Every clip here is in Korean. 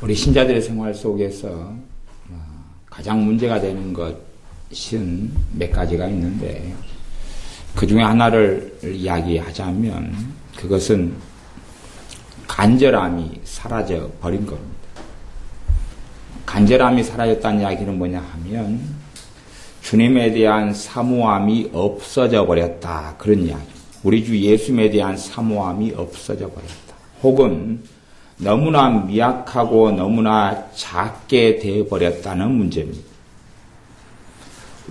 우리 신자들의 생활 속에서 가장 문제가 되는 것은 몇 가지가 있는데, 그 중에 하나를 이야기하자면 그것은 간절함이 사라져 버린 겁니다. 간절함이 사라졌다는 이야기는 뭐냐 하면 주님에 대한 사모함이 없어져 버렸다, 그런 이야기. 우리 주 예수님에 대한 사모함이 없어져 버렸다. 혹은 너무나 미약하고 너무나 작게 되어버렸다는 문제입니다.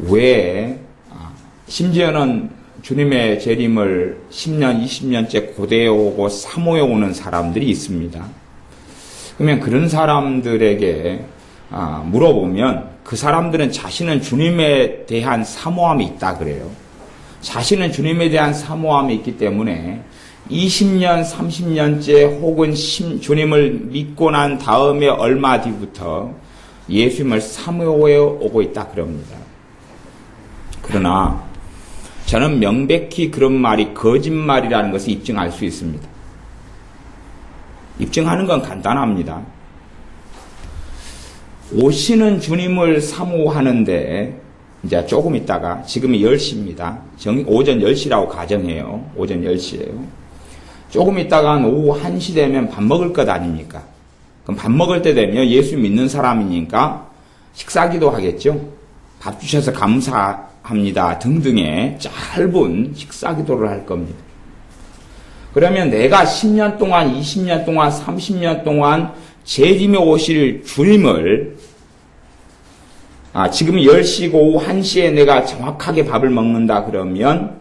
왜? 심지어는 주님의 재림을 10년, 20년째 고대해 오고 사모해 오는 사람들이 있습니다. 그러면 그런 사람들에게 물어보면 그 사람들은 자신은 주님에 대한 사모함이 있다 그래요. 자신은 주님에 대한 사모함이 있기 때문에 20년, 30년째 혹은 주님을 믿고 난 다음에 얼마 뒤부터 예수님을 사모해 오고 있다 그럽니다. 그러나 저는 명백히 그런 말이 거짓말이라는 것을 입증할 수 있습니다. 입증하는 건 간단합니다. 오시는 주님을 사모하는데 이제 조금 있다가, 지금이 10시입니다. 오전 10시라고 가정해요. 오전 10시예요. 조금 있다가 오후 1시 되면 밥 먹을 것 아닙니까? 그럼 밥 먹을 때 되면 예수 믿는 사람이니까 식사기도 하겠죠? 밥 주셔서 감사합니다 등등의 짧은 식사기도를 할 겁니다. 그러면 내가 10년 동안, 20년 동안, 30년 동안 재림에 오실 주님을 지금 10시고 오후 1시에 내가 정확하게 밥을 먹는다 그러면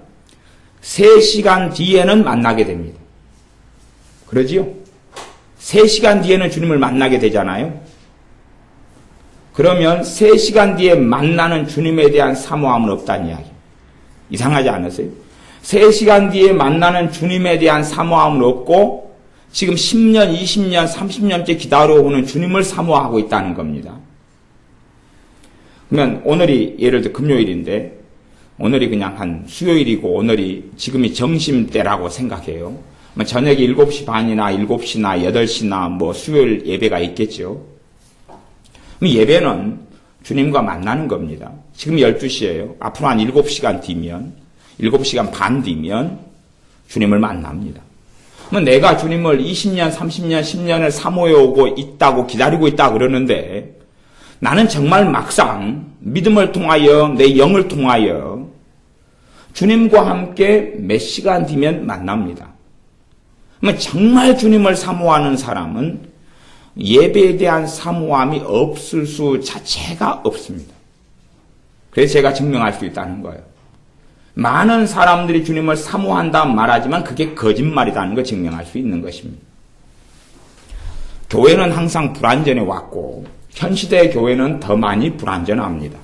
3시간 뒤에는 만나게 됩니다. 그러지요? 3시간 뒤에는 주님을 만나게 되잖아요. 그러면 3시간 뒤에 만나는 주님에 대한 사모함은 없다는 이야기. 이상하지 않으세요? 3시간 뒤에 만나는 주님에 대한 사모함은 없고 지금 10년, 20년, 30년째 기다려오는 주님을 사모하고 있다는 겁니다. 그러면 오늘이 예를 들어 금요일인데 오늘이 그냥 한 수요일이고 오늘이 지금이 점심때라고 생각해요. 저녁에 7시 반이나 7시나 8시나 뭐 수요일 예배가 있겠죠. 예배는 주님과 만나는 겁니다. 지금 12시예요. 앞으로 한 7시간 뒤면, 7시간 반 뒤면 주님을 만납니다. 그럼 내가 주님을 20년, 30년, 10년을 사모해 오고 있다고 기다리고 있다 그러는데 나는 정말 막상 믿음을 통하여 내 영을 통하여 주님과 함께 몇 시간 뒤면 만납니다. 그러면 정말 주님을 사모하는 사람은 예배에 대한 사모함이 없을 수 자체가 없습니다. 그래서 제가 증명할 수 있다는 거예요. 많은 사람들이 주님을 사모한다 말하지만 그게 거짓말이라는 걸 증명할 수 있는 것입니다. 교회는 항상 불완전해 왔고 현시대 교회는 더 많이 불완전합니다.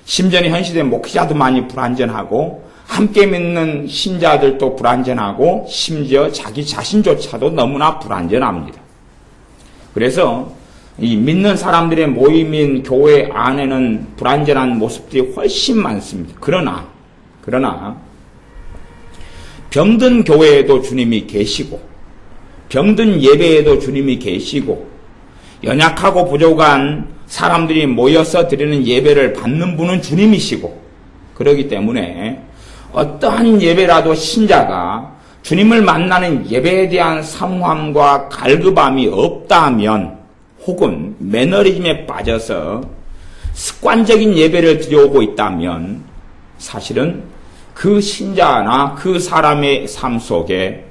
심지어 현시대 목회자도 많이 불완전하고 함께 믿는 신자들도 불완전하고 심지어 자기 자신조차도 너무나 불완전합니다. 그래서 이 믿는 사람들의 모임인 교회 안에는 불완전한 모습들이 훨씬 많습니다. 그러나 병든 교회에도 주님이 계시고 병든 예배에도 주님이 계시고 연약하고 부족한 사람들이 모여서 드리는 예배를 받는 분은 주님이시고, 그렇기 때문에 어떠한 예배라도 신자가 주님을 만나는 예배에 대한 사모함과 갈급함이 없다면 혹은 매너리즘에 빠져서 습관적인 예배를 드려오고 있다면 사실은 그 신자나 그 사람의 삶 속에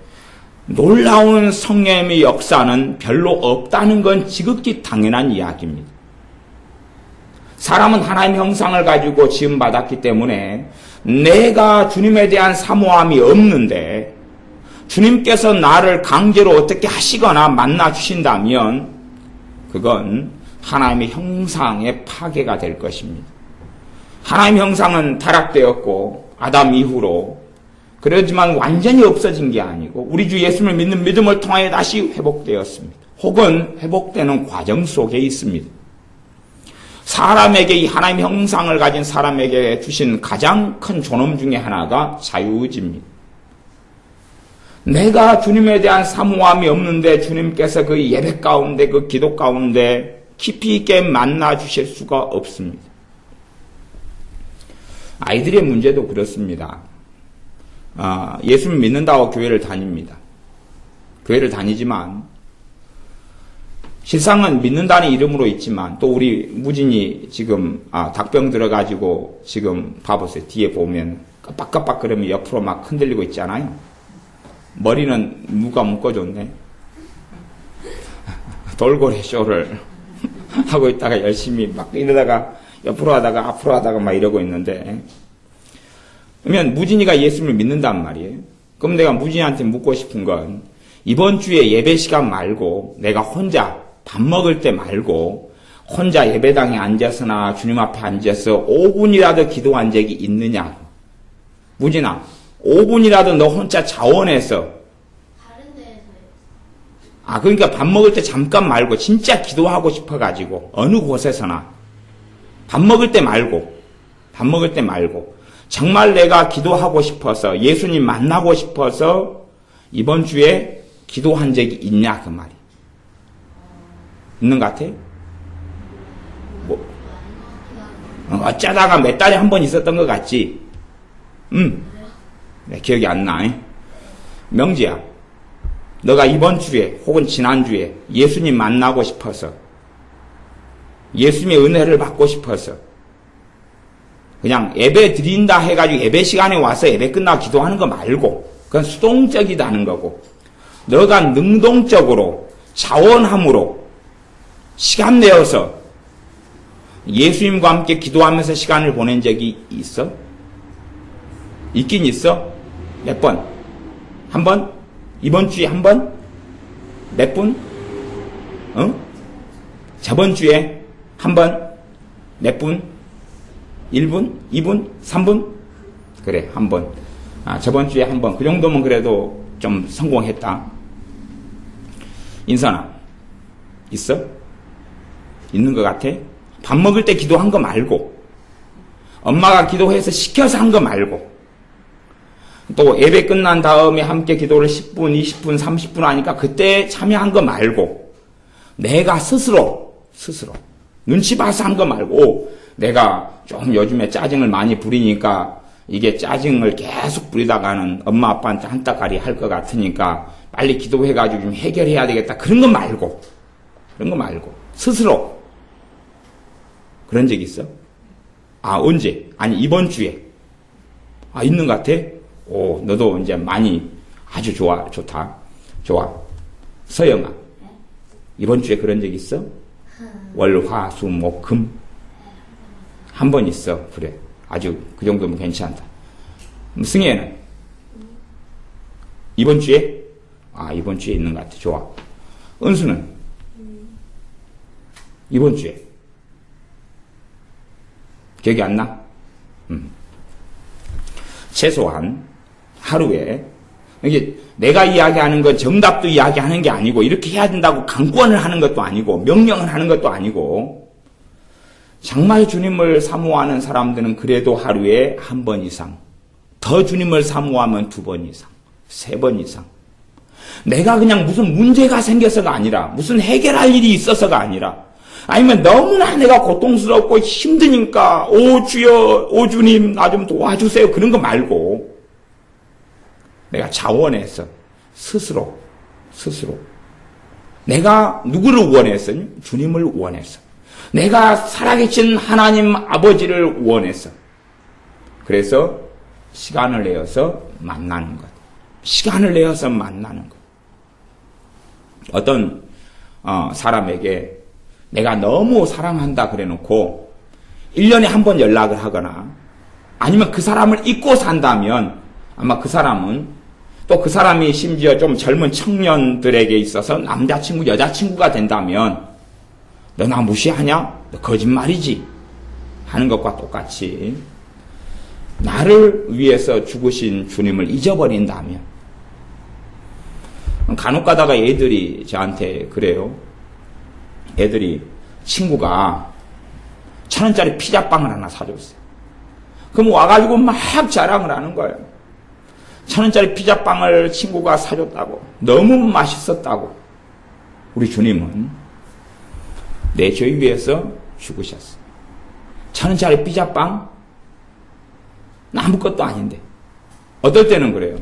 놀라운 성령의 역사는 별로 없다는 건 지극히 당연한 이야기입니다. 사람은 하나님의 형상을 가지고 지음받았기 때문에 내가 주님에 대한 사모함이 없는데 주님께서 나를 강제로 어떻게 하시거나 만나 주신다면 그건 하나님의 형상의 파괴가 될 것입니다. 하나님의 형상은 타락되었고 아담 이후로 그렇지만 완전히 없어진 게 아니고 우리 주 예수님을 믿는 믿음을 통하여 다시 회복되었습니다. 혹은 회복되는 과정 속에 있습니다. 사람에게 이 하나님의 형상을 가진 사람에게 주신 가장 큰 존엄 중에 하나가 자유의지입니다. 내가 주님에 대한 사모함이 없는데 주님께서 그 예배 가운데 그 기도 가운데 깊이 있게 만나 주실 수가 없습니다. 아이들의 문제도 그렇습니다. 예수를 믿는다고 교회를 다닙니다. 교회를 다니지만 실상은 믿는다는 이름으로 있지만 또 우리 무진이 지금 닭병 들어가지고 지금 봐보세요. 뒤에 보면 깜빡깜빡 그러면 옆으로 막 흔들리고 있잖아요. 머리는 누가 묶어줬네. 돌고래 쇼를 하고 있다가 열심히 막 이러다가 옆으로 하다가 앞으로 하다가 막 이러고 있는데, 그러면 무진이가 예수를 믿는단 말이에요. 그럼 내가 무진이한테 묻고 싶은 건 이번 주에 예배 시간 말고 내가 혼자 밥 먹을 때 말고 혼자 예배당에 앉아서나 주님 앞에 앉아서 5분이라도 기도한 적이 있느냐. 무진아, 5분이라도 너 혼자 자원해서. 다른 데에서요. 그러니까 밥 먹을 때 잠깐 말고 진짜 기도하고 싶어가지고 어느 곳에서나 밥 먹을 때 말고 정말 내가 기도하고 싶어서 예수님 만나고 싶어서 이번 주에 기도한 적이 있냐 그 말이. 있는 것 같아? 어쩌다가 몇 달에 한 번 있었던 것 같지? 네, 기억이 안 나. 명지야, 너가 이번 주에 혹은 지난주에 예수님 만나고 싶어서 예수님의 은혜를 받고 싶어서 그냥 예배 드린다 해가지고 예배 시간에 와서 예배 끝나고 기도하는 거 말고 그건 수동적이다는 거고, 너가 능동적으로 자원함으로 시간 내어서 예수님과 함께 기도하면서 시간을 보낸 적이 있어? 있긴 있어? 몇 번? 한 번? 이번 주에 한 번? 몇 분? 저번 주에 한 번? 몇 분? 1분? 2분? 3분? 그래, 한 번. 저번 주에 한 번. 그 정도면 그래도 좀 성공했다. 인선아, 있어? 있는 것 같아? 밥 먹을 때 기도한 거 말고, 엄마가 기도해서 시켜서 한 거 말고, 또 예배 끝난 다음에 함께 기도를 10분, 20분, 30분 하니까 그때 참여한 거 말고, 내가 스스로 눈치 봐서 한 거 말고, 내가 좀 요즘에 짜증을 많이 부리니까 이게 짜증을 계속 부리다가는 엄마 아빠한테 한따까리 할 것 같으니까 빨리 기도해가지고 좀 해결해야 되겠다. 그런 거 말고 스스로 그런 적 있어? 언제? 아니 이번 주에. 있는 것 같아? 너도 이제 많이 아주 좋다. 서영아, 이번 주에 그런 적 있어? 월, 화, 수, 목, 금. 한 번 있어. 그래. 아주 그 정도면 괜찮다. 승혜는? 이번 주에? 이번 주에 있는 것 같아. 좋아. 은수는? 이번 주에? 기억이 안 나? 최소한 하루에, 이게 내가 이야기하는 건 정답도 이야기하는 게 아니고 이렇게 해야 된다고 강권을 하는 것도 아니고 명령을 하는 것도 아니고, 정말 주님을 사모하는 사람들은 그래도 하루에 한 번 이상, 더 주님을 사모하면 2번 이상, 3번 이상. 내가 그냥 무슨 문제가 생겨서가 아니라, 무슨 해결할 일이 있어서가 아니라, 아니면 너무나 내가 고통스럽고 힘드니까 오 주여, 오 주님 나 좀 도와주세요, 그런 거 말고 내가 자원해서 스스로 내가 누구를 원해서? 주님을 원해서, 내가 살아계신 하나님 아버지를 원해서, 그래서 시간을 내어서 만나는 것. 어떤 사람에게 내가 너무 사랑한다 그래 놓고 1년에 한 번 연락을 하거나 아니면 그 사람을 잊고 산다면 아마 그 사람은, 또 그 사람이 심지어 좀 젊은 청년들에게 있어서 남자친구, 여자친구가 된다면 너 나 무시하냐? 너 거짓말이지? 하는 것과 똑같이 나를 위해서 죽으신 주님을 잊어버린다면, 간혹 가다가 애들이 저한테 그래요. 애들이 친구가 1,000원짜리 피자빵을 하나 사줬어요. 그럼 와가지고 막 자랑을 하는 거예요. 1,000원짜리 피자빵을 친구가 사줬다고, 너무 맛있었다고, 우리 주님은 내 죄 위해서 죽으셨어요. 1,000원짜리 피자빵? 아무것도 아닌데. 어떨 때는 그래요.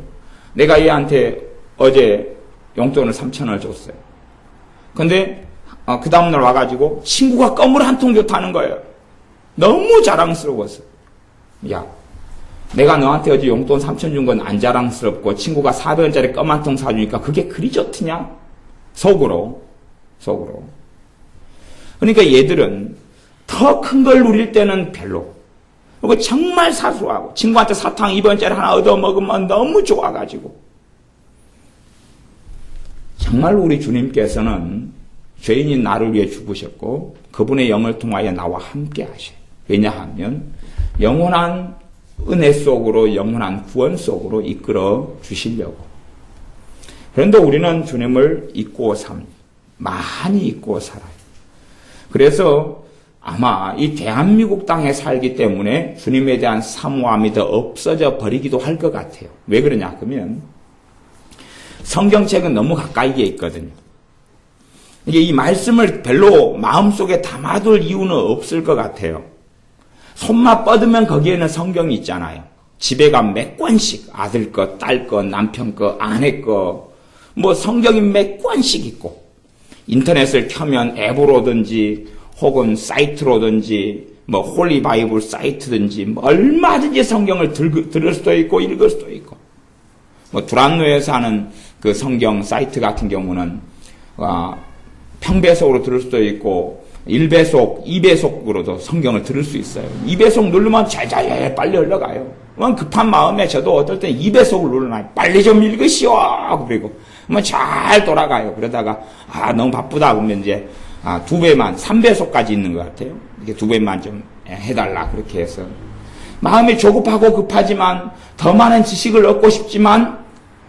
내가 얘한테 어제 용돈을 3,000원을 줬어요. 근데 그 다음날 와가지고 친구가 껌을 한 통 줬다는 거예요. 너무 자랑스러웠어. 야, 내가 너한테 어제 용돈 3,000원 준 건 안 자랑스럽고 친구가 400원짜리 껌 한 통 사주니까 그게 그리 좋더냐? 속으로. 그러니까 얘들은 더 큰 걸 누릴 때는 별로. 그리고 정말 사소하고 친구한테 사탕 200원짜리 하나 얻어먹으면 너무 좋아가지고. 정말 우리 주님께서는 죄인인 나를 위해 죽으셨고 그분의 영을 통하여 나와 함께 하셔요. 왜냐하면 영원한 은혜 속으로, 영원한 구원 속으로 이끌어 주시려고. 그런데 우리는 주님을 잊고 삽니다. 많이 잊고 살아요. 그래서 아마 이 대한민국 땅에 살기 때문에 주님에 대한 사모함이 더 없어져 버리기도 할 것 같아요. 왜 그러냐 하면 성경책은 너무 가까이에 있거든요. 이게 이 말씀을 별로 마음속에 담아둘 이유는 없을 것 같아요. 손만 뻗으면 거기에는 성경이 있잖아요. 집에 가면 몇 권씩 아들 거, 딸 거, 남편 거, 아내 거, 뭐 성경이 몇 권씩 있고 인터넷을 켜면 앱으로든지 혹은 사이트로든지 뭐 홀리 바이블 사이트든지 뭐 얼마든지 성경을 들을 수도 있고 읽을 수도 있고 뭐 두란노에서 하는 그 성경 사이트 같은 경우는 평배속으로 들을 수도 있고 1배속, 2배속으로도 성경을 들을 수 있어요. 2배속 누르면 잘 빨리 흘러가요. 급한 마음에 저도 어떨 때 2배속을 눌러놔요. 빨리 좀 읽으시오. 그리고 잘 돌아가요. 그러다가 너무 바쁘다 그러면 이제 2배만, 3배속까지 있는 것 같아요. 이렇게 2배만 좀 해달라 그렇게 해서 마음이 조급하고 급하지만 더 많은 지식을 얻고 싶지만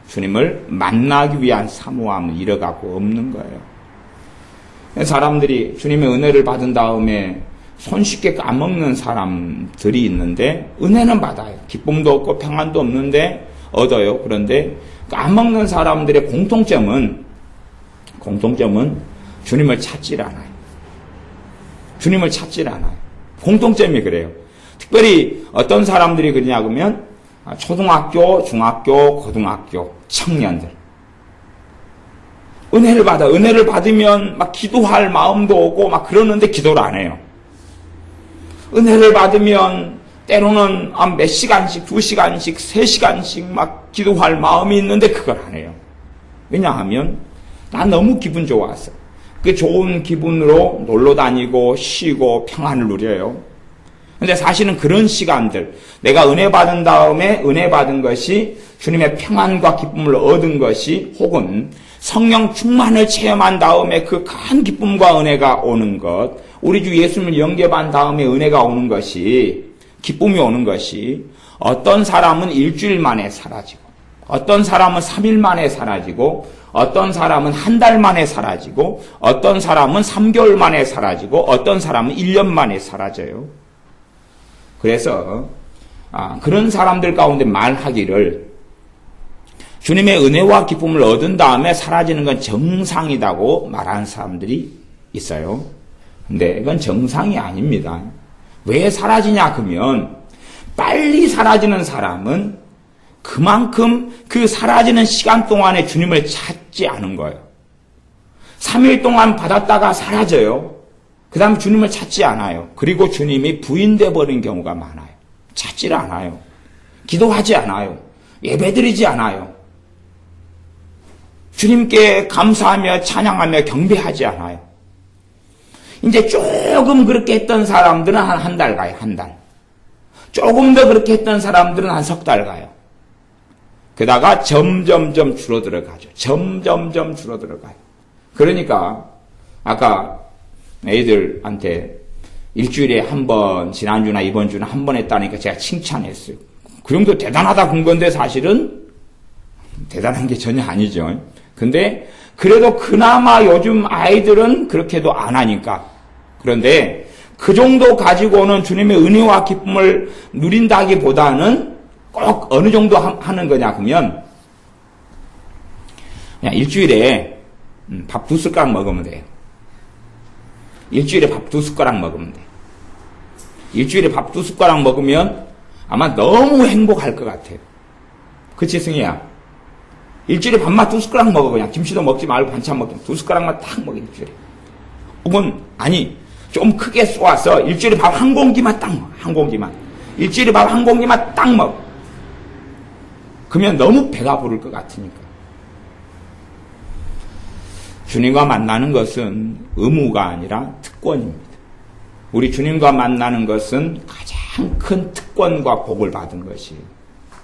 주님을 만나기 위한 사모함을 잃어가고 없는 거예요. 사람들이 주님의 은혜를 받은 다음에 손쉽게 까먹는 사람들이 있는데 은혜는 받아요. 기쁨도 없고 평안도 없는데 얻어요. 그런데 까먹는 사람들의 공통점은 주님을 찾질 않아요. 주님을 찾질 않아요. 공통점이 그래요. 특별히 어떤 사람들이 그러냐 그러면 초등학교, 중학교, 고등학교 청년들. 은혜를 받으면 막 기도할 마음도 오고 막 그러는데 기도를 안 해요. 은혜를 받으면 때로는 몇 시간씩, 2시간씩, 3시간씩 막 기도할 마음이 있는데 그걸 안 해요. 왜냐하면 난 너무 기분 좋았어. 그 좋은 기분으로 놀러 다니고 쉬고 평안을 누려요. 근데 사실은 그런 시간들, 내가 은혜 받은 다음에 은혜 받은 것이 주님의 평안과 기쁨을 얻은 것이 혹은 성령 충만을 체험한 다음에 그 큰 기쁨과 은혜가 오는 것, 우리 주 예수님을 영접한 다음에 은혜가 오는 것이, 기쁨이 오는 것이 어떤 사람은 일주일 만에 사라지고 어떤 사람은 3일 만에 사라지고 어떤 사람은 한 달 만에 사라지고 어떤 사람은 3개월 만에 사라지고 어떤 사람은 1년 만에 사라져요. 그래서 그런 사람들 가운데 말하기를 주님의 은혜와 기쁨을 얻은 다음에 사라지는 건 정상이라고 말하는 사람들이 있어요. 근데 이건 정상이 아닙니다. 왜 사라지냐 그러면 빨리 사라지는 사람은 그만큼 그 사라지는 시간 동안에 주님을 찾지 않은 거예요. 3일 동안 받았다가 사라져요. 그 다음에 주님을 찾지 않아요. 그리고 주님이 부인돼 버린 경우가 많아요. 찾지를 않아요. 기도하지 않아요. 예배드리지 않아요. 주님께 감사하며 찬양하며 경배하지 않아요. 이제 조금 그렇게 했던 사람들은 한 달 가요. 한 달. 조금 더 그렇게 했던 사람들은 한 석 달 가요. 게다가 점점점 줄어들어가죠. 점점점 줄어들어가요. 그러니까 아까 애들한테 일주일에 한 번, 지난주나 이번 주나 한 번 했다니까 제가 칭찬했어요. 그 정도 대단하다 군 건데 사실은 대단한 게 전혀 아니죠. 근데 그래도 그나마 요즘 아이들은 그렇게도 안 하니까. 그런데 그 정도 가지고는 주님의 은혜와 기쁨을 누린다기보다는 꼭 어느 정도 하는 거냐 그러면 그냥 일주일에 밥 2숟가락 먹으면 돼요. 일주일에 밥 2숟가락 먹으면 돼요. 일주일에 밥 2숟가락 먹으면 아마 너무 행복할 것 같아요. 그치, 승희야? 일주일에 밥만 2숟가락 먹어. 그냥 김치도 먹지 말고 반찬 먹지. 2숟가락만 딱 먹어, 일주일에. 혹은, 아니, 좀 크게 쏘아서 일주일에 밥 한 공기만 딱 먹어. 한 공기만. 일주일에 밥 한 공기만 딱 먹어. 그러면 너무 배가 부를 것 같으니까. 주님과 만나는 것은 의무가 아니라 특권입니다. 우리 주님과 만나는 것은 가장 큰 특권과 복을 받은 것이에요.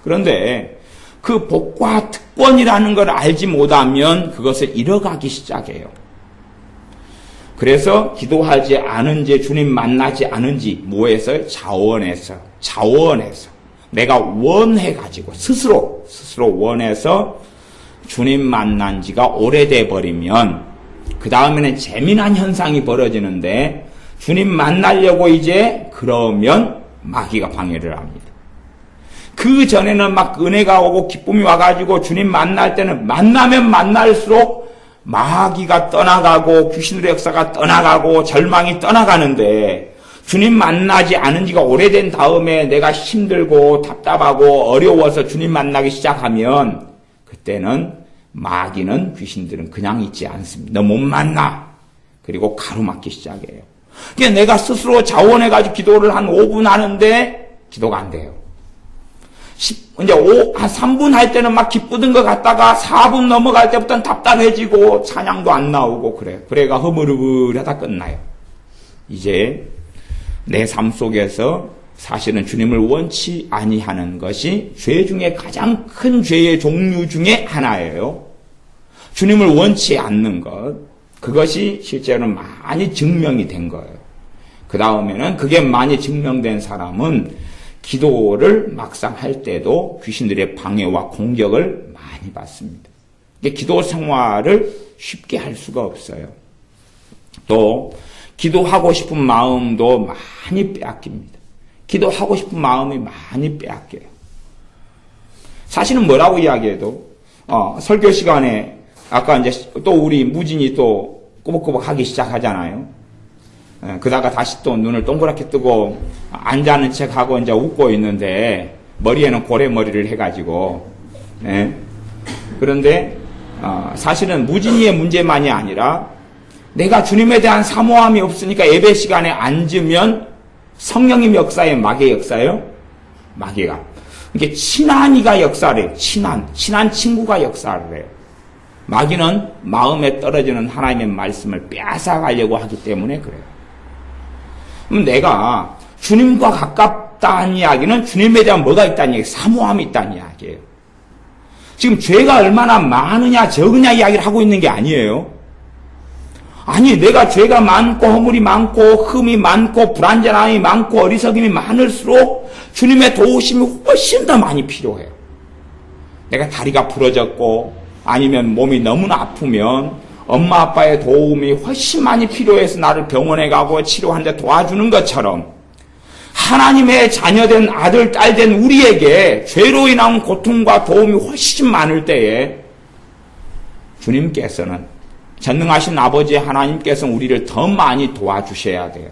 그런데 그 복과 특권이라는 걸 알지 못하면 그것을 잃어가기 시작해요. 그래서 기도하지 않은지 주님 만나지 않은지 뭐에서? 자원에서 내가 원해가지고 스스로 원해서 주님 만난 지가 오래돼 버리면 그 다음에는 재미난 현상이 벌어지는데 주님 만나려고 이제 그러면 마귀가 방해를 합니다. 그 전에는 막 은혜가 오고 기쁨이 와가지고 주님 만날 때는 만나면 만날수록 마귀가 떠나가고 귀신들의 역사가 떠나가고 절망이 떠나가는데 주님 만나지 않은 지가 오래된 다음에 내가 힘들고 답답하고 어려워서 주님 만나기 시작하면 그때는 마귀는 귀신들은 그냥 있지 않습니다. 너 못 만나. 그리고 가로막기 시작해요. 그러니까 내가 스스로 자원해가지고 기도를 한 5분 하는데 기도가 안 돼요. 이제 한 3분 할 때는 막 기쁘던 것 같다가 4분 넘어갈 때부터는 답답해지고 찬양도 안 나오고 그래요. 그래가 흐물흐물하다 끝나요. 이제 내 삶 속에서 사실은 주님을 원치 아니하는 것이 죄 중에 가장 큰 죄의 종류 중에 하나예요. 주님을 원치 않는 것, 그것이 실제로 많이 증명이 된 거예요. 그 다음에는 그게 많이 증명된 사람은 기도를 막상 할 때도 귀신들의 방해와 공격을 많이 받습니다. 기도 생활을 쉽게 할 수가 없어요. 또 기도하고 싶은 마음도 많이 빼앗깁니다. 기도하고 싶은 마음이 많이 빼앗겨요. 사실은 뭐라고 이야기해도 설교 시간에 아까 이제 또 우리 무진이 또 꾸벅꾸벅 하기 시작하잖아요. 그다가 다시 또 눈을 동그랗게 뜨고 앉아는 척하고 이제 웃고 있는데 머리에는 고래머리를 해가지고 그런데 사실은 무진이의 문제만이 아니라 내가 주님에 대한 사모함이 없으니까 예배 시간에 앉으면 성령님 역사에 마귀의 역사예요? 마귀가. 이게 친한이가 역사를 해요. 친한 친구가 역사를 해요. 마귀는 마음에 떨어지는 하나님의 말씀을 빼앗아가려고 하기 때문에 그래요. 그럼 내가 주님과 가깝다는 이야기는 주님에 대한 뭐가 있다는 얘기예요? 사모함이 있다는 이야기예요. 지금 죄가 얼마나 많으냐 적으냐 이야기를 하고 있는 게 아니에요. 아니 내가 죄가 많고 허물이 많고 흠이 많고 불완전함이 많고 어리석음이 많을수록 주님의 도우심이 훨씬 더 많이 필요해요. 내가 다리가 부러졌고 아니면 몸이 너무나 아프면 엄마 아빠의 도움이 훨씬 많이 필요해서 나를 병원에 가고 치료하는데 도와주는 것처럼 하나님의 자녀된 아들 딸된 우리에게 죄로 인한 고통과 도움이 훨씬 많을 때에 주님께서는 전능하신 아버지 하나님께서는 우리를 더 많이 도와주셔야 돼요.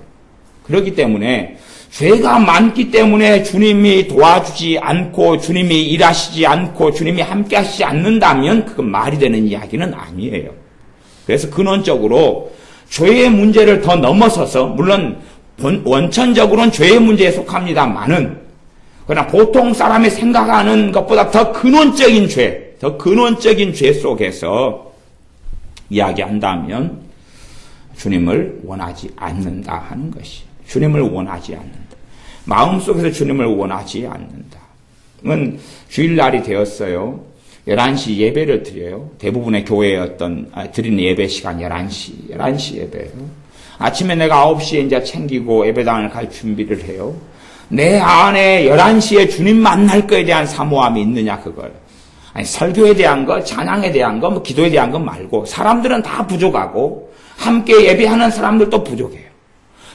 그렇기 때문에 죄가 많기 때문에 주님이 도와주지 않고 주님이 일하시지 않고 주님이 함께 하시지 않는다면 그건 말이 되는 이야기는 아니에요. 그래서 근원적으로 죄의 문제를 더 넘어서서 물론 원천적으로는 죄의 문제에 속합니다만은 그러나 보통 사람이 생각하는 것보다 더 근원적인 죄 속에서 이야기한다면 주님을 원하지 않는다 하는 것이 주님을 원하지 않는다. 마음속에서 주님을 원하지 않는다. 은 주일날이 되었어요. 11시 예배를 드려요. 대부분의 교회의 드리는 예배 시간 11시 예배예요. 아침에 내가 9시에 이제 챙기고 예배당을 갈 준비를 해요. 내 안에 11시에 주님 만날 거에 대한 사모함이 있느냐 그걸. 아니 설교에 대한 거, 찬양에 대한 거, 기도에 대한 거 말고 사람들은 다 부족하고 함께 예배하는 사람들도 부족해요.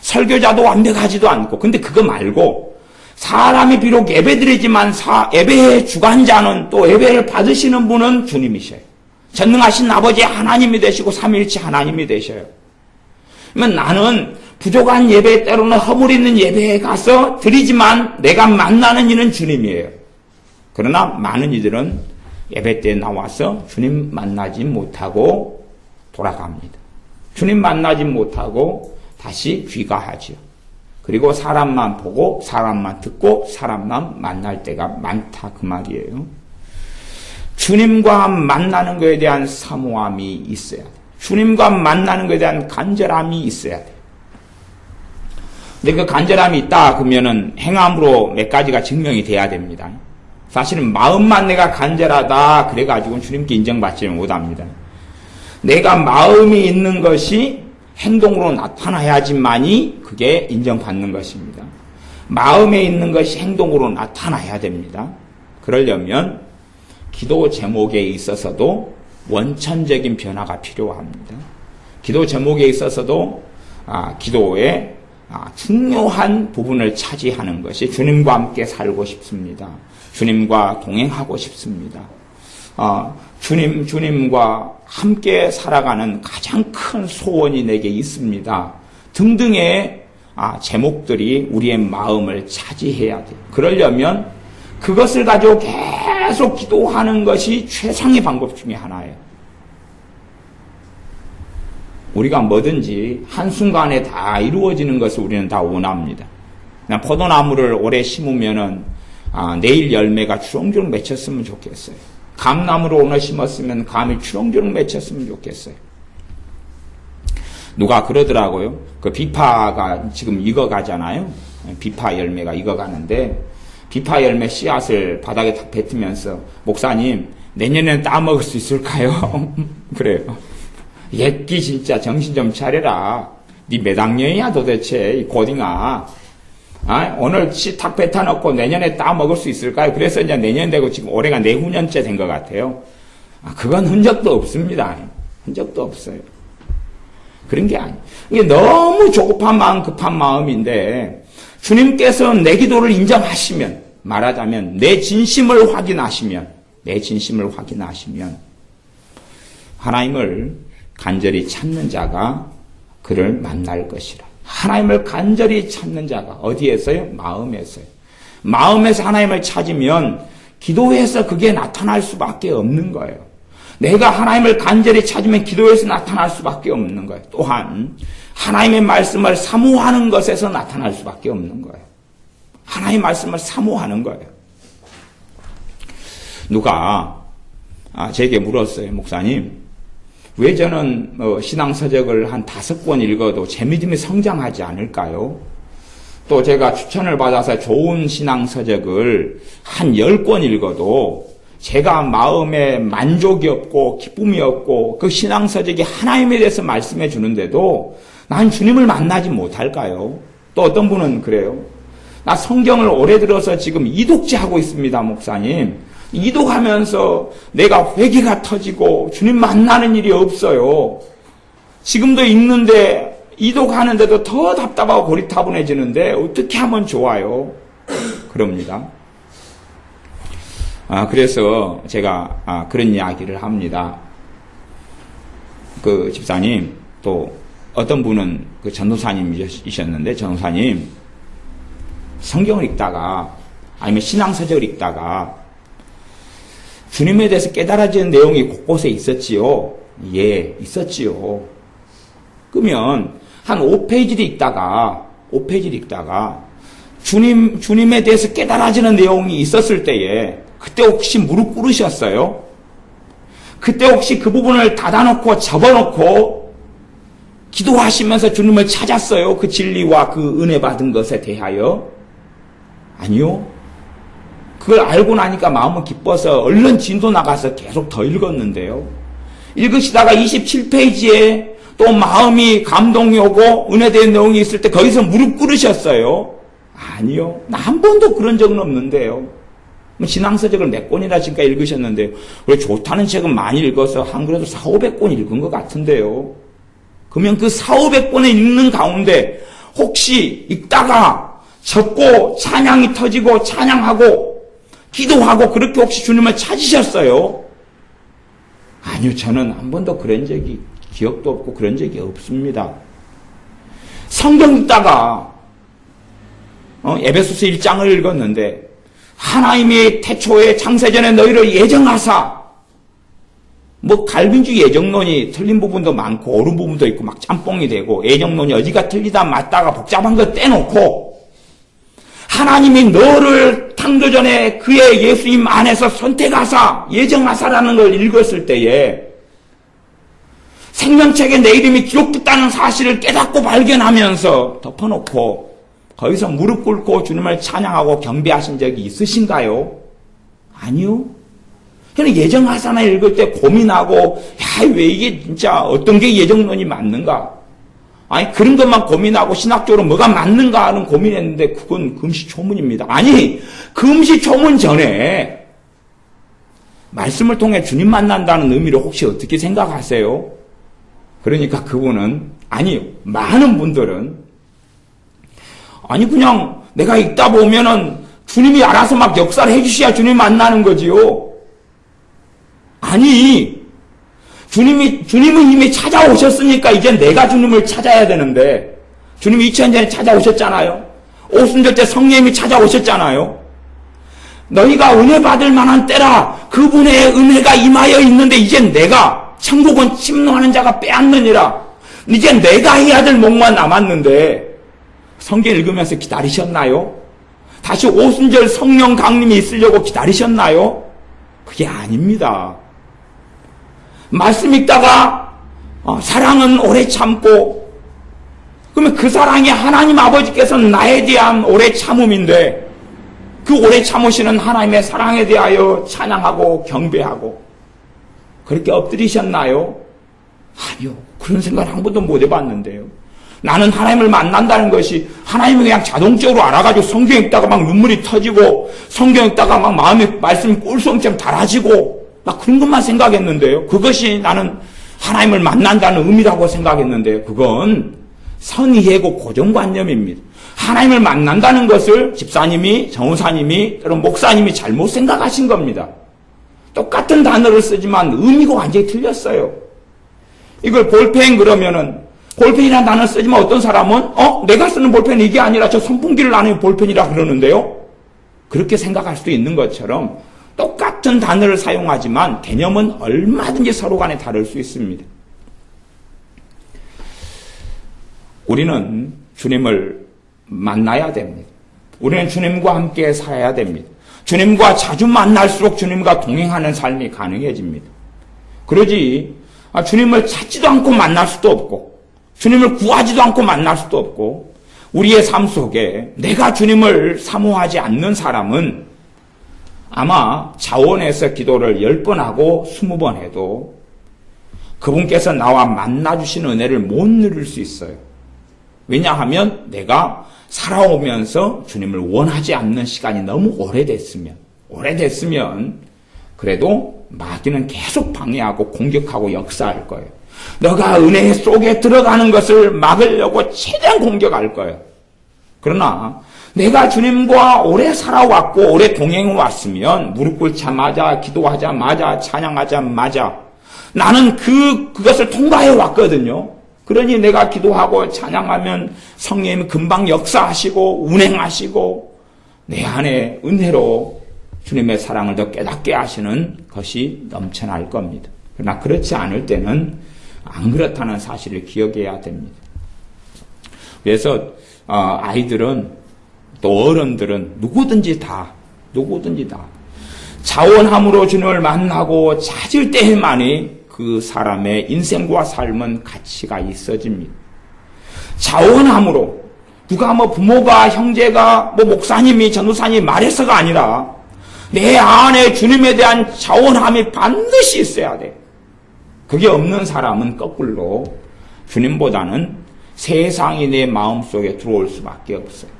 설교자도 완벽하지도 않고 근데 그거 말고 사람이 비록 예배드리지만 예배의 주관자는 또 예배를 받으시는 분은 주님이셔요. 전능하신 아버지 하나님이 되시고 삼위일체 하나님이 되셔요. 그러면 나는 부족한 예배 때로는 허물 있는 예배에 가서 드리지만 내가 만나는 이는 주님이에요. 그러나 많은 이들은 예배 때 나와서 주님 만나지 못하고 돌아갑니다. 주님 만나지 못하고 다시 귀가하죠. 그리고 사람만 보고 사람만 듣고 사람만 만날 때가 많다 그 말이에요. 주님과 만나는 것에 대한 사모함이 있어야 돼요. 주님과 만나는 것에 대한 간절함이 있어야 돼요. 근데 그 간절함이 있다 그러면은 행함으로 몇 가지가 증명이 돼야 됩니다. 사실은 마음만 내가 간절하다 그래가지고 주님께 인정받지 못합니다. 내가 마음이 있는 것이 행동으로 나타나야지만이 그게 인정받는 것입니다. 마음에 있는 것이 행동으로 나타나야 됩니다. 그러려면 기도 제목에 있어서도 원천적인 변화가 필요합니다. 기도 제목에 있어서도 기도의 중요한 부분을 차지하는 것이 주님과 함께 살고 싶습니다. 주님과 동행하고 싶습니다. 주님과 함께 살아가는 가장 큰 소원이 내게 있습니다. 등등의 제목들이 우리의 마음을 차지해야 돼요. 그러려면 그것을 가지고 계속 기도하는 것이 최상의 방법 중에 하나예요. 우리가 뭐든지 한순간에 다 이루어지는 것을 우리는 다 원합니다. 그냥 포도나무를 오래 심으면은 내일 열매가 주렁주렁 맺혔으면 좋겠어요. 감나무를 오늘 심었으면 감이 주렁주렁 맺혔으면 좋겠어요. 누가 그러더라고요. 그 비파가 지금 익어가잖아요. 비파 열매가 익어가는데 비파 열매 씨앗을 바닥에 다 뱉으면서 목사님 내년에는 따먹을 수 있을까요? 그래요. 옛기 진짜 정신 좀 차려라. 니 몇 학년이야 도대체 이 고딩아. 오늘 씨 탁 뱉어놓고 내년에 따먹을 수 있을까요? 그래서 이제 내년 되고 지금 올해가 내후년째 된 것 같아요. 그건 흔적도 없습니다. 흔적도 없어요. 그런 게 아니에요. 이게 너무 조급한 마음, 급한 마음인데 주님께서 내 기도를 인정하시면, 말하자면 내 진심을 확인하시면 하나님을 간절히 찾는 자가 그를 만날 것이라. 하나님을 간절히 찾는 자가 어디에서요? 마음에서요. 마음에서 하나님을 찾으면 기도에서 그게 나타날 수밖에 없는 거예요. 내가 하나님을 간절히 찾으면 기도에서 나타날 수밖에 없는 거예요. 또한 하나님의 말씀을 사모하는 것에서 나타날 수밖에 없는 거예요. 하나님의 말씀을 사모하는 거예요. 누가 제게 물었어요. 목사님, 왜 저는 신앙서적을 한 5권 읽어도 제 믿음이 성장하지 않을까요? 또 제가 추천을 받아서 좋은 신앙서적을 한 10권 읽어도 제가 마음에 만족이 없고 기쁨이 없고 그 신앙서적이 하나님에 대해서 말씀해 주는데도 난 주님을 만나지 못할까요? 또 어떤 분은 그래요. 나 성경을 오래 들어서 지금 이독제 하고 있습니다, 목사님. 이독하면서 내가 회개가 터지고 주님 만나는 일이 없어요. 지금도 읽는데 이독하는데도 더 답답하고 고리타분해지는데 어떻게 하면 좋아요? 그럽니다. 그래서 제가 그런 이야기를 합니다. 그 집사님, 또 어떤 분은 그 전도사님이셨는데, 전도사님, 성경을 읽다가 아니면 신앙서적을 읽다가 주님에 대해서 깨달아지는 내용이 곳곳에 있었지요. 예, 있었지요. 그러면 한 5페이지를 읽다가 주님에 대해서 깨달아지는 내용이 있었을 때에 그때 혹시 무릎 꿇으셨어요? 그때 혹시 그 부분을 닫아놓고 접어놓고 기도하시면서 주님을 찾았어요? 그 진리와 그 은혜 받은 것에 대하여? 아니요. 그걸 알고 나니까 마음은 기뻐서 얼른 진도 나가서 계속 더 읽었는데요. 읽으시다가 27페이지에 또 마음이 감동이 오고 은혜된 내용이 있을 때 거기서 무릎 꿇으셨어요? 아니요. 나 한 번도 그런 적은 없는데요. 신앙서적을 몇 권이나 지금까지 읽으셨는데요. 그래 좋다는 책은 많이 읽어서 한 그래도 400~500권 읽은 것 같은데요. 그러면 그 400~500권을 읽는 가운데 혹시 읽다가 졌고 찬양이 터지고 찬양하고 기도하고 그렇게 혹시 주님을 찾으셨어요? 아니요, 저는 한 번도 그런 적이 기억도 없고 그런 적이 없습니다. 성경 읽다가 에베소서 1장을 읽었는데 하나님이 태초에 창세전에 너희를 예정하사 갈빈주의 예정론이 틀린 부분도 많고 옳은 부분도 있고 막 짬뽕이 되고 예정론이 어디가 틀리다 맞다가 복잡한 거 떼놓고 하나님이 너를 창조전에 그의 예수님 안에서 선택하사 예정하사라는 걸 읽었을 때에 생명책에 내 이름이 기록됐다는 사실을 깨닫고 발견하면서 덮어놓고 거기서 무릎 꿇고 주님을 찬양하고 경배하신 적이 있으신가요? 아니요. 그냥 예정하사나 읽을 때 고민하고 왜 이게 진짜 어떤 게 예정론이 맞는가? 아니 그런 것만 고민하고 신학적으로 뭐가 맞는가 하는 고민했는데 그건 금시초문입니다. 아니 금시초문 전에 말씀을 통해 주님 만난다는 의미를 혹시 어떻게 생각하세요? 그러니까 그분은 많은 분들은 그냥 내가 읽다 보면은 주님이 알아서 막 역사를 해주셔야 주님 만나는 거지요. 주님은 이미 찾아오셨으니까 이제 내가 주님을 찾아야 되는데 주님이 2000년 전에 찾아오셨잖아요. 오순절 때 성령님이 찾아오셨잖아요. 너희가 은혜 받을 만한 때라 그분의 은혜가 임하여 있는데 이제 내가 천국은 침노하는 자가 빼앗느니라. 이제 내가 해야 될 몫만 남았는데 성경 읽으면서 기다리셨나요? 다시 오순절 성령 강림이 있으려고 기다리셨나요? 그게 아닙니다. 말씀 읽다가 사랑은 오래 참고 그러면 그 사랑이 하나님 아버지께서 나에 대한 오래 참음인데 그 오래 참으시는 하나님의 사랑에 대하여 찬양하고 경배하고 그렇게 엎드리셨나요? 아니요. 그런 생각 한 번도 못 해봤는데요. 나는 하나님을 만난다는 것이 하나님을 그냥 자동적으로 알아가지고 성경 읽다가 막 눈물이 터지고 성경 읽다가 막 마음에 말씀이 꿀송처럼 달아지고 막 그런 것만 생각했는데요. 그것이 나는 하나님을 만난다는 의미라고 생각했는데요. 그건 선이해고 고정관념입니다. 하나님을 만난다는 것을 집사님이, 정우사님이, 또는 목사님이 잘못 생각하신 겁니다. 똑같은 단어를 쓰지만 의미가 완전히 틀렸어요. 이걸 볼펜 그러면은 볼펜이라는 단어를 쓰지만 어떤 사람은 내가 쓰는 볼펜이 이게 아니라 저 선풍기를 나누는 볼펜이라 그러는데요. 그렇게 생각할 수도 있는 것처럼 똑같은 단어를 사용하지만 개념은 얼마든지 서로 간에 다를 수 있습니다. 우리는 주님을 만나야 됩니다. 우리는 주님과 함께 살아야 됩니다. 주님과 자주 만날수록 주님과 동행하는 삶이 가능해집니다. 그러지 주님을 찾지도 않고 만날 수도 없고 주님을 구하지도 않고 만날 수도 없고 우리의 삶 속에 내가 주님을 사모하지 않는 사람은 아마 자원해서 기도를 10번 하고 20번 해도 그분께서 나와 만나주신 은혜를 못 누릴 수 있어요. 왜냐하면 내가 살아오면서 주님을 원하지 않는 시간이 너무 오래됐으면 그래도 마귀는 계속 방해하고 공격하고 역사할 거예요. 너가 은혜 속에 들어가는 것을 막으려고 최대한 공격할 거예요. 그러나 내가 주님과 오래 살아왔고 오래 동행해왔으면 무릎 꿇자마자 기도하자마자 찬양하자마자 나는 그것을 통과해 왔거든요. 그러니 내가 기도하고 찬양하면 성령님이 금방 역사하시고 운행하시고 내 안에 은혜로 주님의 사랑을 더 깨닫게 하시는 것이 넘쳐날 겁니다. 그러나 그렇지 않을 때는 안 그렇다는 사실을 기억해야 됩니다. 그래서 아이들은 또 어른들은 누구든지 다 자원함으로 주님을 만나고 찾을 때에만이 그 사람의 인생과 삶은 가치가 있어집니다. 자원함으로 누가 부모가 형제가 목사님이 전도사님이 말해서가 아니라 내 안에 주님에 대한 자원함이 반드시 있어야 돼. 그게 없는 사람은 거꾸로 주님보다는 세상이 내 마음속에 들어올 수밖에 없어요.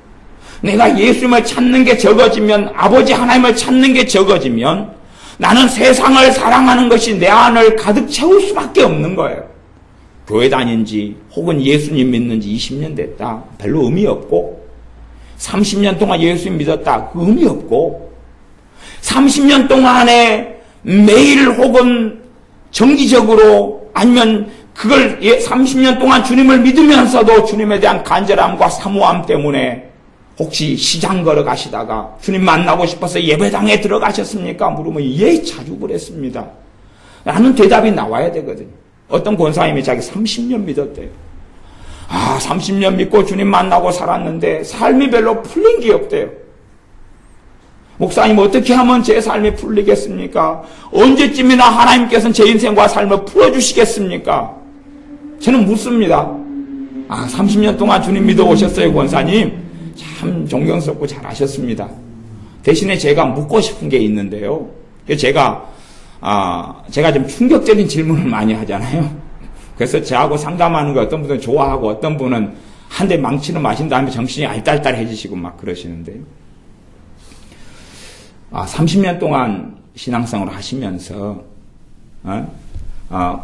내가 예수님을 찾는 게 적어지면 아버지 하나님을 찾는 게 적어지면 나는 세상을 사랑하는 것이 내 안을 가득 채울 수밖에 없는 거예요. 교회 다닌 지 혹은 예수님 믿는 지 20년 됐다. 별로 의미 없고 30년 동안 예수님 믿었다. 그 의미 없고 30년 동안에 매일 혹은 정기적으로 아니면 그걸 30년 동안 주님을 믿으면서도 주님에 대한 간절함과 사모함 때문에 혹시 시장 걸어가시다가 주님 만나고 싶어서 예배당에 들어가셨습니까? 물으면 예, 자주 그랬습니다. 라는 대답이 나와야 되거든요. 어떤 권사님이 자기 30년 믿었대요. 30년 믿고 주님 만나고 살았는데 삶이 별로 풀린 게 없대요. 목사님 어떻게 하면 제 삶이 풀리겠습니까? 언제쯤이나 하나님께서는 제 인생과 삶을 풀어주시겠습니까? 저는 묻습니다. 30년 동안 주님 믿어오셨어요, 권사님? 참 존경스럽고 잘하셨습니다. 대신에 제가 묻고 싶은 게 있는데요. 제가 좀 충격적인 질문을 많이 하잖아요. 그래서 저하고 상담하는 거 어떤 분은 좋아하고 어떤 분은 한 대 망치를 마신 다음에 정신이 알딸딸해지시고 막 그러시는데요. 30년 동안 신앙생활을 하시면서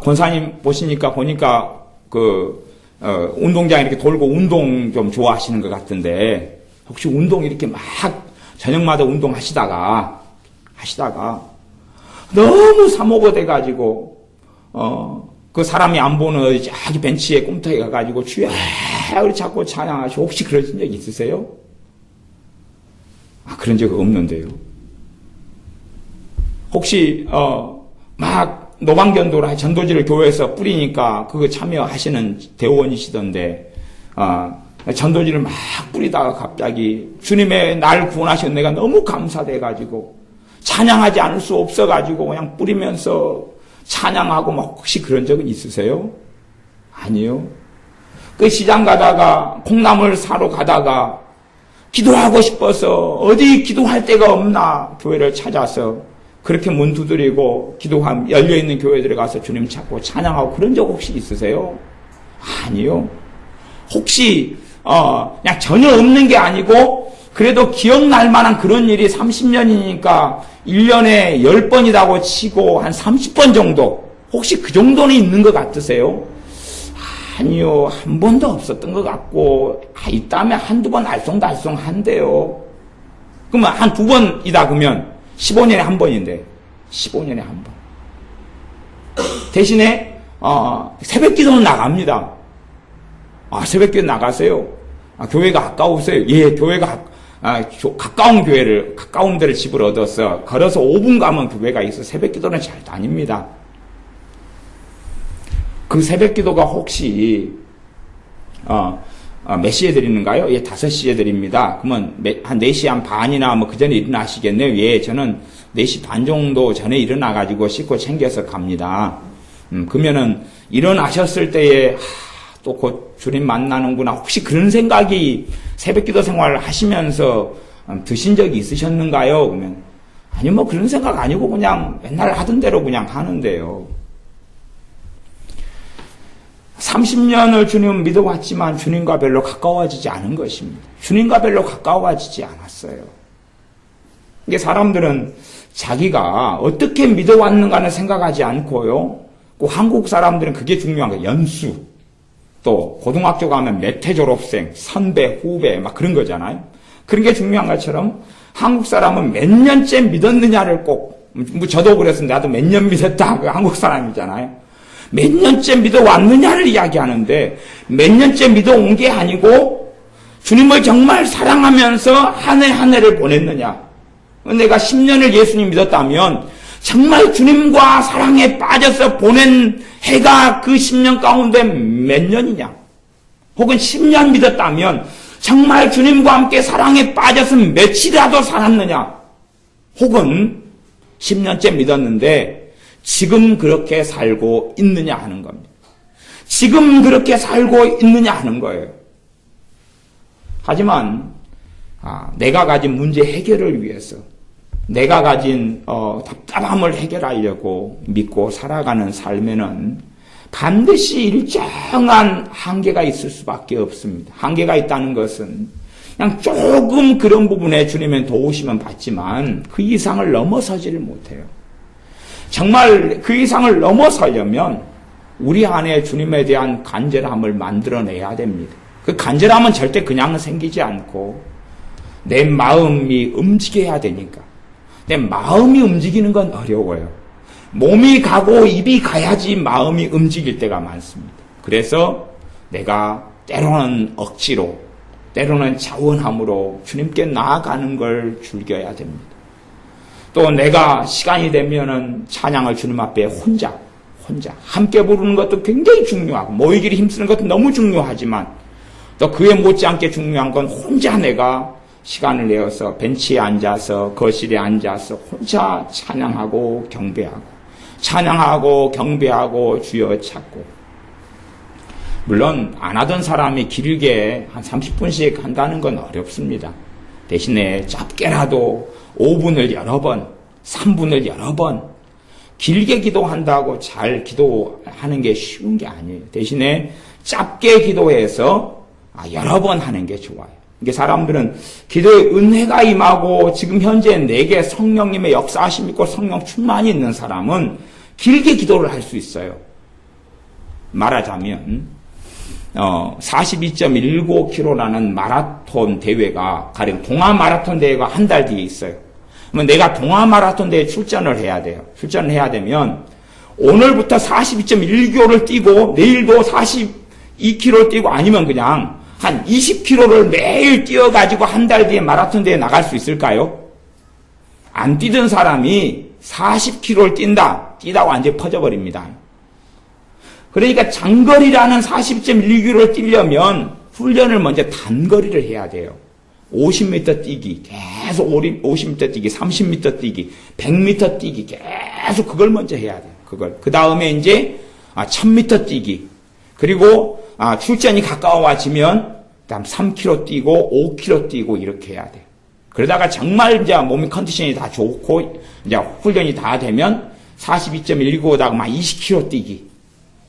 권사님 보니까 운동장에 이렇게 돌고 운동 좀 좋아하시는 것 같은데 혹시 운동 이렇게 막 저녁마다 운동하시다가 너무 사모가 돼가지고 그 사람이 안 보는 저기 벤치에 꼼짝이 가가지고 주여 우리 자꾸 찬양하시고 혹시 그러신 적 있으세요? 그런 적 없는데요. 혹시 막 노방전도를 전도지를 교회에서 뿌리니까 그거 참여하시는 대원이시던데 전도지를 막 뿌리다가 갑자기 주님의 날 구원하신 내가 너무 감사돼가지고 찬양하지 않을 수 없어가지고 그냥 뿌리면서 찬양하고 막 혹시 그런 적은 있으세요? 아니요. 그 시장 가다가 콩나물 사러 가다가 기도하고 싶어서 어디 기도할 데가 없나 교회를 찾아서 그렇게 문 두드리고 기도함 열려있는 교회들에 가서 주님 찾고 찬양하고 그런 적 혹시 있으세요? 아니요. 혹시 그냥 전혀 없는 게 아니고 그래도 기억날 만한 그런 일이 30년이니까 1년에 10번이라고 치고 한 30번 정도 혹시 그 정도는 있는 것 같으세요? 아니요. 한 번도 없었던 것 같고 있다면 한두 번 알쏭달쏭한데요. 그러면 한 두 번이다 그러면 15년에 한 번인데 15년에 한 번. 대신에 새벽 기도는 나갑니다. 새벽 기도 나가세요. 교회가 가까우세요? 예, 교회가 가까운 데를 집을 얻어서 걸어서 5분 가면 교회가 있어 새벽 기도는 잘 다닙니다. 그 새벽 기도가 혹시 몇 시에 드리는가요? 예, 5시에 드립니다. 그러면 한 4시 한 반이나 그 전에 일어나시겠네요? 예, 저는 4시 반 정도 전에 일어나가지고 씻고 챙겨서 갑니다. 그러면은 일어나셨을 때에 또 곧 주님 만나는구나. 혹시 그런 생각이 새벽 기도 생활을 하시면서 드신 적이 있으셨는가요? 그러면 아니요, 그런 생각 아니고 그냥 맨날 하던 대로 그냥 하는데요. 30년을 주님을 믿어왔지만 주님과 별로 가까워지지 않은 것입니다. 주님과 별로 가까워지지 않았어요. 이게 사람들은 자기가 어떻게 믿어왔는가는 생각하지 않고요. 꼭 한국 사람들은 그게 중요한 거예요. 연수. 또 고등학교 가면 몇 해 졸업생, 선배, 후배 막 그런 거잖아요. 그런 게 중요한 것처럼 한국 사람은 몇 년째 믿었느냐를 꼭 저도 그랬습니다. 나도 몇 년 믿었다. 그 한국 사람이잖아요. 몇 년째 믿어왔느냐를 이야기하는데 몇 년째 믿어온 게 아니고 주님을 정말 사랑하면서 한 해 한 해를 보냈느냐. 내가 10년을 예수님 믿었다면 정말 주님과 사랑에 빠져서 보낸 해가 그 10년 가운데 몇 년이냐. 혹은 10년 믿었다면 정말 주님과 함께 사랑에 빠져서 며칠이라도 살았느냐. 혹은 10년째 믿었는데 지금 그렇게 살고 있느냐 하는 겁니다. 지금 그렇게 살고 있느냐 하는 거예요. 하지만 내가 가진 문제 해결을 위해서 내가 가진 답답함을 해결하려고 믿고 살아가는 삶에는 반드시 일정한 한계가 있을 수밖에 없습니다. 한계가 있다는 것은 그냥 조금 그런 부분에 주님의 도우심은 받지만 그 이상을 넘어서지를 못해요. 정말 그 이상을 넘어서려면 우리 안에 주님에 대한 간절함을 만들어내야 됩니다. 그 간절함은 절대 그냥 생기지 않고 내 마음이 움직여야 되니까. 내 마음이 움직이는 건 어려워요. 몸이 가고 입이 가야지 마음이 움직일 때가 많습니다. 그래서 내가 때로는 억지로, 때로는 자원함으로 주님께 나아가는 걸 즐겨야 됩니다. 또 내가 시간이 되면은 찬양을 주님 앞에 혼자 함께 부르는 것도 굉장히 중요하고 모이기를 힘쓰는 것도 너무 중요하지만 또 그에 못지않게 중요한 건 혼자 내가 시간을 내어서 벤치에 앉아서 거실에 앉아서 혼자 찬양하고 경배하고 주여 찾고. 물론 안 하던 사람이 길게 한 30분씩 한다는 건 어렵습니다. 대신에 짧게라도 5분을 여러 번, 3분을 여러 번 길게 기도한다고 잘 기도하는 게 쉬운 게 아니에요. 대신에 짧게 기도해서 여러 번 하는 게 좋아요. 이게 사람들은 기도에 은혜가 임하고 지금 현재 내게 성령님의 역사하심 있고 성령 충만이 있는 사람은 길게 기도를 할 수 있어요. 말하자면 42.19km라는 마라톤 대회가 가령 동아 마라톤 대회가 한 달 뒤에 있어요. 그러면 내가 동아 마라톤 대회에 출전을 해야 돼요. 출전을 해야 되면 오늘부터 42.1km를 뛰고 내일도 42km를 뛰고 아니면 그냥 한 20km를 매일 뛰어가지고 한 달 뒤에 마라톤 대회에 나갈 수 있을까요? 안 뛰던 사람이 40km를 뛰다가 완전히 퍼져버립니다. 그러니까 장거리라는 40.1km를 뛰려면 훈련을 먼저 단거리를 해야 돼요. 50m 뛰기, 계속 50m 뛰기, 30m 뛰기, 100m 뛰기, 계속 그걸 먼저 해야 돼요. 그 다음에 이제 1000m 뛰기, 그리고 출전이 가까워지면 그다음 3km 뛰고 5km 뛰고 이렇게 해야 돼요. 그러다가 정말 이제 몸의 컨디션이 다 좋고 이제 훈련이 다 되면 42.195다가 막 20km 뛰기,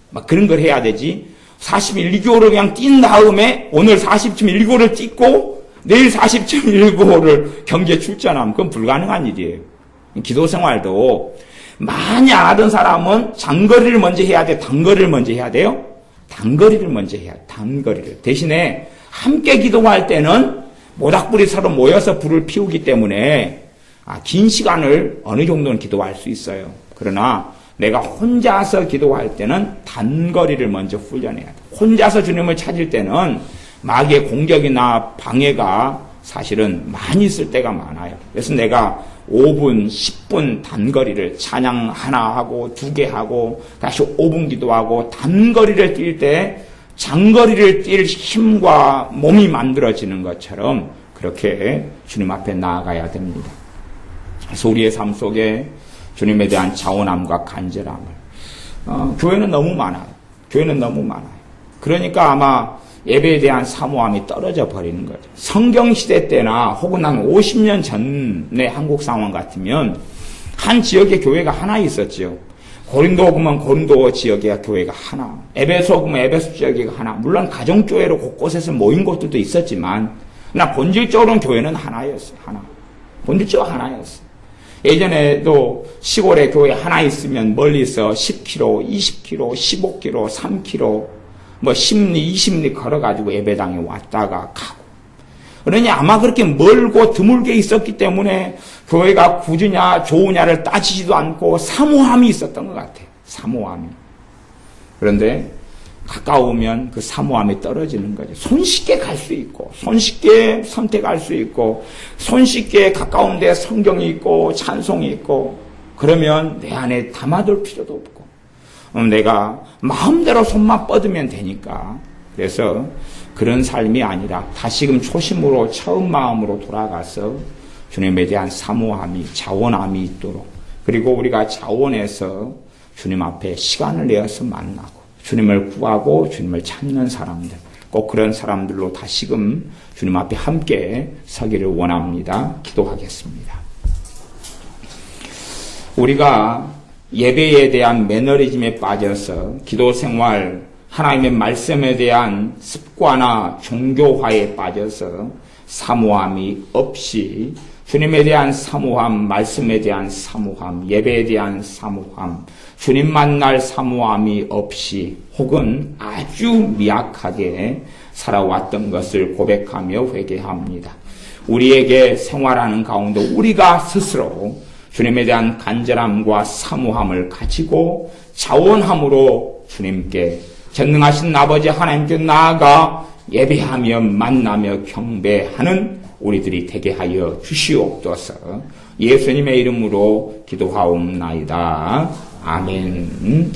막 그런 걸 해야 되지. 41.195를 그냥 뛴 다음에 오늘 40.195를 뛰고 내일 40.195를 경기에 출전하면 그건 불가능한 일이에요. 기도 생활도 많이 안 하던 사람은 장거리를 먼저 해야 돼, 단거리를 먼저 해야 돼요? 단거리를 먼저 해야 돼, 단거리를. 대신에 함께 기도할 때는 모닥불이 서로 모여서 불을 피우기 때문에 긴 시간을 어느 정도는 기도할 수 있어요. 그러나 내가 혼자서 기도할 때는 단거리를 먼저 훈련해야 돼. 혼자서 주님을 찾을 때는 마귀의 공격이나 방해가 사실은 많이 있을 때가 많아요. 그래서 내가 5분, 10분 단거리를 찬양 하나 하고 2개 하고 다시 5분 기도하고 단거리를 뛸 때 장거리를 뛸 힘과 몸이 만들어지는 것처럼 그렇게 주님 앞에 나아가야 됩니다. 그래서 우리의 삶 속에 주님에 대한 자원함과 간절함을 교회는 너무 많아요. 그러니까 아마 예배에 대한 사모함이 떨어져 버리는 거죠. 성경시대 때나 혹은 한 50년 전의 한국 상황 같으면 한 지역에 교회가 하나 있었죠. 고린도 보면 고린도 지역에 교회가 하나, 에베소 보면 에베소 지역에 하나. 물론 가정교회로 곳곳에서 모인 곳들도 있었지만 그러나 본질적으로는 교회는 하나였어요. 본질적으로 하나였어요. 예전에도 시골에 교회 하나 있으면 멀리서 10km, 20km, 15km, 3km, 10리, 20리 걸어가지고 예배당에 왔다가 가고. 그러니 아마 그렇게 멀고 드물게 있었기 때문에 교회가 굳으냐 좋으냐를 따지지도 않고 사모함이 있었던 것 같아요. 사모함이. 그런데 가까우면 그 사모함이 떨어지는 거죠. 손쉽게 갈 수 있고, 손쉽게 선택할 수 있고, 손쉽게 가까운 데 성경이 있고, 찬송이 있고, 그러면 내 안에 담아둘 필요도 없고, 내가 마음대로 손만 뻗으면 되니까. 그래서 그런 삶이 아니라 다시금 초심으로 처음 마음으로 돌아가서 주님에 대한 사모함이, 자원함이 있도록, 그리고 우리가 자원해서 주님 앞에 시간을 내어서 만나고 주님을 구하고 주님을 찾는 사람들, 꼭 그런 사람들로 다시금 주님 앞에 함께 서기를 원합니다. 기도하겠습니다. 우리가 예배에 대한 매너리즘에 빠져서 기도 생활, 하나님의 말씀에 대한 습관화, 종교화에 빠져서 사모함이 없이 주님에 대한 사모함, 말씀에 대한 사모함, 예배에 대한 사모함, 주님 만날 사모함이 없이 혹은 아주 미약하게 살아왔던 것을 고백하며 회개합니다. 우리에게 생활하는 가운데 우리가 스스로 주님에 대한 간절함과 사모함을 가지고 자원함으로 주님께 전능하신 아버지 하나님께 나아가 예배하며 만나며 경배하는 우리들이 되게 하여 주시옵소서. 예수님의 이름으로 기도하옵나이다. 아멘.